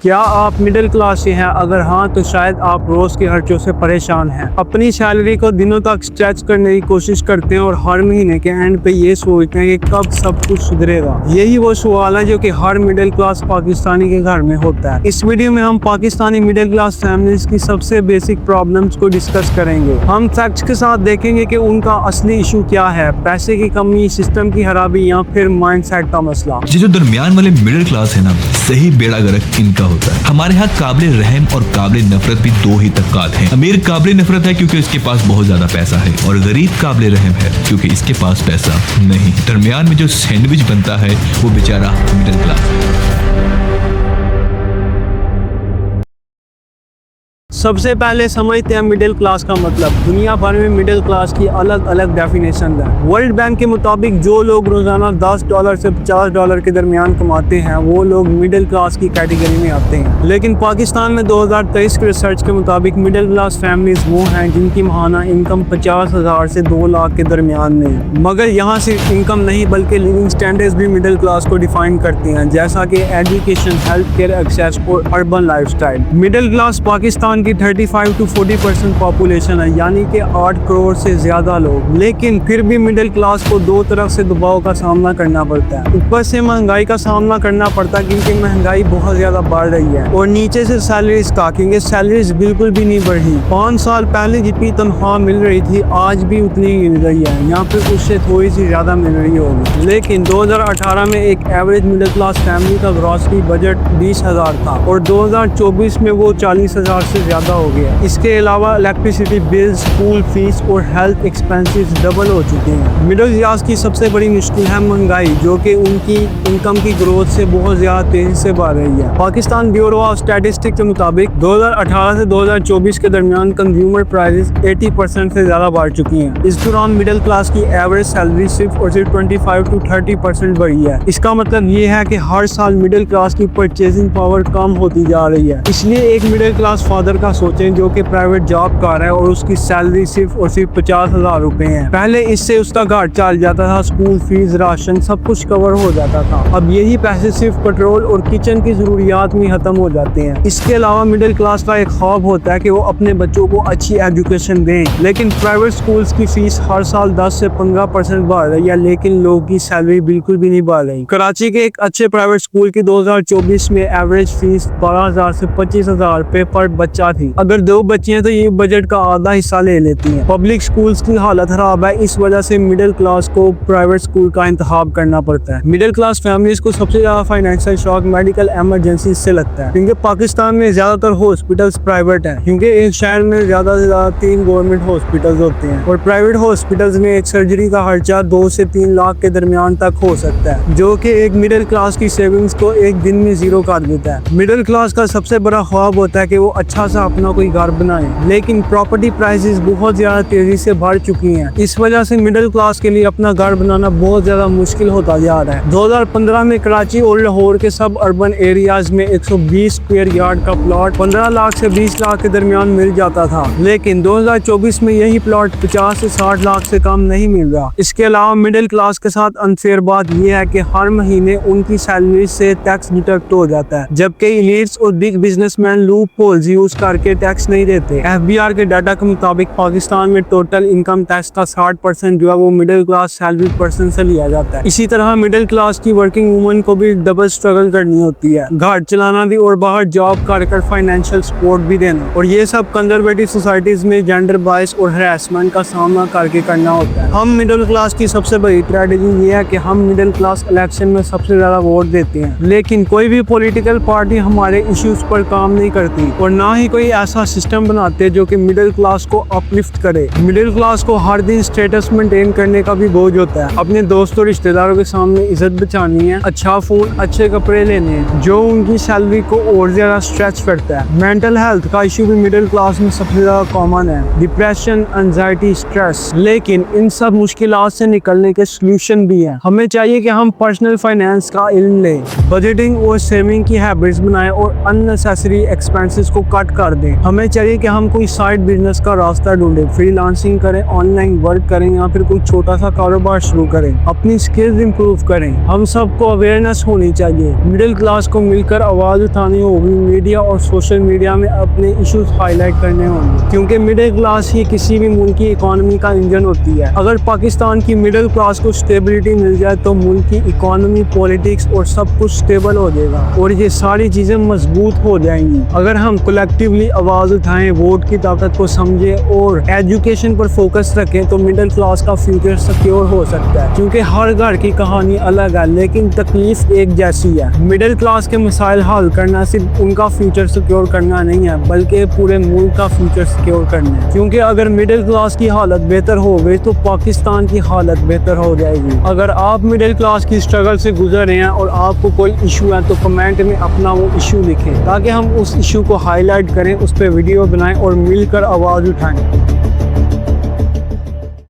क्या आप middle class से हैं? अगर हाँ तो शायद आप रोज के खर्चों से परेशान हैं। अपनी सैलरी को दिनों तक स्ट्रेच करने की कोशिश करते हैं और हर महीने के एंड पे ये सोचते हैं कि कब सब कुछ सुधरेगा। यही वो सवाल है जो कि हर मिडिल क्लास पाकिस्तानी के घर में होता है। इस वीडियो में हम पाकिस्तानी मिडिल क्लास फैमिलीज की सबसे बेसिक प्रॉब्लम्स को डिस्कस करेंगे। हम फैक्ट्स के साथ देखेंगे कि उनका असली इशू क्या है, पैसे की कमी, सिस्टम की खराबी या फिर माइंडसेट का मसला। ये जो दरमियान वाले मिडिल क्लास है ना, सही बेड़ा गर्क इनका होता है। हमारे यहाँ काबिल रहम और काबिल नफरत भी दो ही तबकात हैं। अमीर काबिल नफरत है क्योंकि इसके पास बहुत ज्यादा पैसा है, और गरीब काबिल रहम है क्योंकि इसके पास पैसा नहीं। दरमियान में जो सैंडविच बनता है वो बेचारा मिडिल क्लास है। सबसे पहले समझते हैं मिडिल क्लास का मतलब। दुनिया भर में मिडिल क्लास की अलग अलग डेफिनेशन है। वर्ल्ड बैंक के मुताबिक जो लोग रोजाना $10 से $50 के दरमियान कमाते हैं वो लोग मिडिल क्लास की कैटेगरी में आते हैं। लेकिन पाकिस्तान में 2023 के रिसर्च के मुताबिक मिडिल क्लास फैमिलीज वो हैं जिनकी माहाना इनकम 50,000 से 2 लाख के दरमियान में है। मगर यहाँ सिर्फ इनकम नहीं बल्कि लिविंग स्टैंडर्ड्स भी मिडिल क्लास को डिफाइन करती हैं, जैसा कि एजुकेशन, हेल्थ केयर एक्सेस और urban lifestyle. Middle class Pakistan की 35 to 40% पॉपुलेशन है, यानी कि 8 करोड़ से ज्यादा लोग। लेकिन फिर भी मिडिल क्लास को दो तरफ से दबाव का सामना करना पड़ता है। ऊपर से महंगाई का सामना करना पड़ता है क्योंकि महंगाई बहुत ज्यादा बढ़ रही है, और नीचे से सैलरीज का, क्योंकि सैलरीज बिल्कुल भी नहीं बढ़ी। 5 साल पहले जितनी तनख्वाह मिल रही थी आज भी उतनी ही मिल रही है, यहाँ पे उससे थोड़ी सी ज्यादा मिल रही होगी। लेकिन 2018 में एक एवरेज मिडिल क्लास फैमिली का ग्रॉसरी बजट 20,000 था और 2024 में वो 40,000 से ज्यादा हो गया। इसके अलावा इलेक्ट्रिसिटी बिल, स्कूल फीस और हेल्थ एक्सपेंसेस डबल हो चुके हैं। मिडिल क्लास की सबसे बड़ी मुश्किल है महंगाई, जो कि उनकी इनकम की ग्रोथ से बहुत ज्यादा तेजी से बढ़ रही है। पाकिस्तान ब्यूरो ऑफ स्टैटिस्टिक्स के मुताबिक 2018 से 2024 के दरमियान कंज्यूमर प्राइसेस 80% से ज्यादा बढ़ चुकी हैं। इस दौरान मिडिल क्लास की एवरेज सैलरी सिर्फ 25 to 30% बढ़ी है। इसका मतलब ये है कि हर साल मिडिल क्लास की परचेजिंग पावर कम होती जा रही है। इसलिए एक मिडिल क्लास फादर का सोचें जो कि प्राइवेट जॉब कर रहा है और उसकी सैलरी सिर्फ और सिर्फ 50,000 रुपए है। पहले इससे उसका घर चल जाता था, स्कूल फीस, राशन सब कुछ कवर हो जाता था। अब यही पैसे सिर्फ पेट्रोल और किचन की जरूरियात में खत्म हो जाते हैं। इसके अलावा मिडिल क्लास का एक ख्वाब होता है कि वो अपने बच्चों को अच्छी एजुकेशन दें, लेकिन प्राइवेट स्कूल्स की फीस हर साल 10 से 15% बढ़ रही है, लेकिन लोगों की सैलरी बिल्कुल भी नहीं बढ़ रही। कराची के एक अच्छे प्राइवेट स्कूल की 2024 में एवरेज फीस 12,000 से 25,000 रुपए पर बच्चा थी। अगर 2 बच्चे हैं तो ये बजट का आधा हिस्सा ले लेती हैं। पब्लिक स्कूल्स की हालत खराब है, इस वजह से मिडिल क्लास को प्राइवेट स्कूल का इंतखाब करना पड़ता है। मिडिल क्लास फैमिलीज को सबसे ज्यादा फाइनेंशियल शॉक मेडिकल इमरजेंसी से लगता है, क्योंकि पाकिस्तान में ज्यादातर हॉस्पिटल्स प्राइवेट हैं, क्योंकि एक शहर में ज्यादा से ज्यादा 3 गवर्नमेंट हॉस्पिटल्स होते हैं, और प्राइवेट हॉस्पिटल्स में एक सर्जरी का खर्चा 2 से 3 लाख के दरमियान तक हो सकता है, जो कि एक मिडिल क्लास की सेविंग्स को एक दिन में जीरो कर देता है। मिडिल क्लास का सबसे बड़ा ख्वाब होता है कि वो अच्छा सा अपना कोई घर बनाए, लेकिन प्रॉपर्टी प्राइसेस बहुत ज्यादा तेजी से बढ़ चुकी हैं। इस वजह से मिडिल क्लास के लिए अपना घर बनाना बहुत ज्यादा मुश्किल होता जा रहा है। 2015 में कराची और लाहौर के सब अर्बन एरियाज में 120 स्क्वायर यार्ड का प्लॉट 15 लाख से 20 लाख के दरमियान मिल जाता था, लेकिन 2024 में यही प्लॉट 50 से 60 लाख से कम नहीं मिल रहा। इसके अलावा मिडिल क्लास के साथ अनफेयर बात यह है कि हर महीने उनकी सैलरी से टैक्स डिडक्ट हो जाता है, जबकि एलीट्स और big businessman loop holes use करके टैक्स नहीं देते। FBR के डाटा के मुताबिक पाकिस्तान में टोटल इनकम टैक्स का 60% जो है वो मिडिल क्लास सैलरी पर्सन से लिया जाता है। इसी तरह मिडिल क्लास की वर्किंग वुमन को भी डबल स्ट्रगल करनी होती है, घर चलाना भी और बाहर जॉब कर फाइनेंशियल सपोर्ट भी देना, और ये सब कंजर्वेटिव सोसाइटीज में जेंडर बायस और हरासमेंट का सामना करके करना होता है। हम मिडिल क्लास की सबसे बड़ी ट्रेजेडी ये है कि हम मिडिल क्लास इलेक्शन में सबसे ज्यादा वोट देते हैं, लेकिन कोई भी पॉलिटिकल पार्टी हमारे इश्यूज पर काम नहीं करती, और ना ही कोई ऐसा सिस्टम बनाते जो कि मिडिल क्लास को अपलिफ्ट करे। मिडिल क्लास को हर दिन स्टेटस मेंटेन करने का भी बोझ होता है। अपने दोस्तों रिश्तेदारों के सामने इज्जत बचानी है, अच्छा फोन, अच्छे कपड़े लेने हैं, जो उनकी सैलरी को और ज्यादा स्ट्रेच करता है। मेंटल हेल्थ का इशू भी मिडिल क्लास में सबसे ज्यादा कॉमन है, डिप्रेशन, एंजाइटी, स्ट्रेस। लेकिन इन सब मुश्किलात से निकलने के सोल्यूशन भी है। हमें चाहिए कि हम पर्सनल फाइनेंस का इल्म लें, बजटिंग और सेविंग की हैबिट्स बनाएं और अननेसेसरी एक्सपेंसेस को कट कर कर दें। हमें चाहिए कि हम कोई साइड बिजनेस का रास्ता ढूंढें, फ्रीलांसिंग करें, ऑनलाइन वर्क करें या फिर कोई छोटा सा कारोबार शुरू करें, अपनी स्किल्स इंप्रूव करें। हम सबको अवेयरनेस होनी चाहिए, मिडिल क्लास को मिलकर आवाज उठानी होगी, मीडिया और सोशल मीडिया में अपने इश्यूज हाईलाइट करने होंगे, क्योंकि मिडिल क्लास ही किसी भी मुल्क की इकोनॉमी का इंजन होती है। अगर पाकिस्तान की मिडिल क्लास को स्टेबिलिटी मिल जाए तो मुल्क की इकोनॉमी, पॉलिटिक्स और सब कुछ स्टेबल हो जाएगा और ये सारी चीजें मजबूत हो जाएंगी। अगर हम कलेक्टिवली आवाज उठाएं, वोट की ताकत को समझें और एजुकेशन पर फोकस रखें तो मिडिल क्लास का फ्यूचर सिक्योर हो सकता है, क्योंकि हर घर की कहानी अलग है लेकिन तकलीफ एक जैसी है। मिडिल क्लास के मसाइल हल करना सिर्फ उनका फ्यूचर सिक्योर करना नहीं है बल्कि पूरे मुल्क का फ्यूचर सिक्योर करना है, क्योंकि अगर मिडिल क्लास की हालत बेहतर हो गई तो पाकिस्तान की हालत बेहतर हो जाएगी। अगर आप मिडिल क्लास की स्ट्रगल से गुजर रहे हैं और आपको कोई इशू है तो कमेंट में अपना वो इशू लिखें ताकि हम उस इशू को हाईलाइट करें, उस पर वीडियो बनाएं और मिलकर आवाज़ उठाएं।